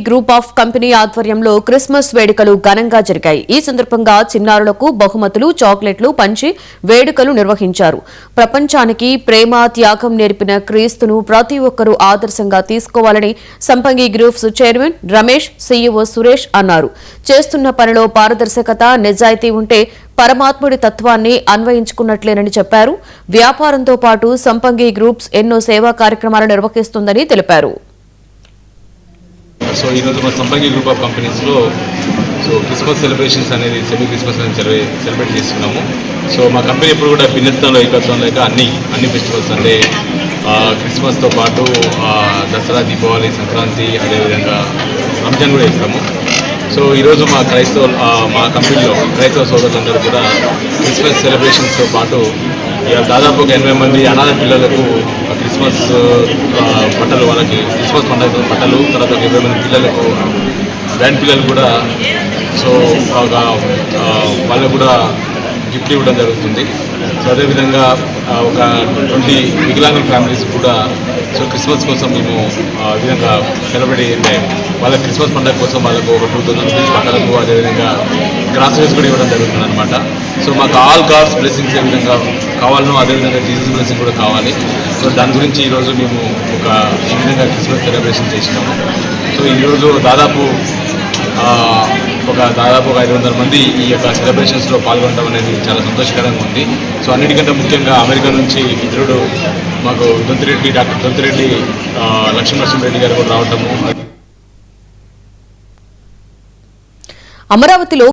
Group of company ఆధ్వర్యంలో Christmas వేడుకలు ఘనంగా జరిగాయి. ఈ సందర్భంగా చిన్నారులకు బహుమతులు, చాక్లెట్లు పంచి వేడుకలు నిర్వహించారు. ప్రపంచానికి ప్రేమ, త్యాగం నేర్పిన క్రీస్తును ప్రతి ఒక్కరూ ఆదర్శంగా తీసుకోవాలని సంపంగి groups chairman Ramesh, CEO Suresh అన్నారు. చేస్తున్న పనిలో పారదర్శకత, నిజాయితీ ఉంటే పరమాత్ముడి తత్వాన్ని అన్వయించుకున్నట్లేనని చెప్పారు. వ్యాపారంతో పాటు సంపంగి గ్రూప్స్ ఎన్నో సేవా కార్యక్రమాలు నిర్వహిస్తుందని తెలిపారు. సో ఈరోజు మా సంపంగి గ్రూప్ ఆఫ్ కంపెనీస్లో క్రిస్మస్ సెలబ్రేషన్స్ అనేది సెమీ క్రిస్మస్ అనేది సెలబ్రేట్ చేస్తున్నాము. సో మా కంపెనీ ఎప్పుడు కూడా భిన్నత్వంలో ఏకత్వం లేక అన్ని ఫెస్టివల్స్ అంటే క్రిస్మస్తో పాటు దసరా, దీపావళి, సంక్రాంతి, అదేవిధంగా రంజాన్ కూడా చేస్తాము. సో ఈరోజు మా కంపెనీలో క్రైస్తవ సోదరులందరూ కూడా క్రిస్మస్ సెలబ్రేషన్స్తో పాటు దాదాపు ఒక 80 మంది అనాథ పిల్లలకు క్రిస్మస్ బట్టలు, వాళ్ళకి క్రిస్మస్ పండుగ బట్టలు, తర్వాత ఒక 20 మంది పిల్లలకు బ్యాండ్ పిల్లలు కూడా సో వాళ్ళకు కూడా గిఫ్ట్ ఇవ్వడం జరుగుతుంది. సో అదేవిధంగా ఒక 20 వికలాంగుల ఫ్యామిలీస్ కూడా సో క్రిస్మస్ కోసం మేము విధంగా సెలబ్రేట్ అంటే వాళ్ళ క్రిస్మస్ పండుగ కోసం వాళ్ళకు ఒక 2000 రూపీస్ బట్టలకు, అదేవిధంగా గ్రాసరీస్ కూడా ఇవ్వడం జరుగుతుంది అనమాట. సో మాకు ఆల్ గాడ్స్ బ్లెస్సింగ్స్ ఏ విధంగా కావాలనో అదేవిధంగా జీసస్ బ్లెస్సింగ్ కూడా కావాలి. సో దాని గురించి ఈరోజు మేము ఈ విధంగా క్రిస్మస్ సెలబ్రేషన్ చేసినాము. సో ఈరోజు దాదాపు ఒక 500 మంది ఈ యొక్క సెలబ్రేషన్స్లో పాల్గొనడం అనేది చాలా సంతోషకరంగా ఉంది. సో అన్నిటికంటే ముఖ్యంగా అమెరికా నుంచి మిత్రుడు మాకు డాక్టర్ దొంతిరెడ్డి లక్ష్మీనరసింహారెడ్డి గారు కూడా రావటము. అమరావతిలో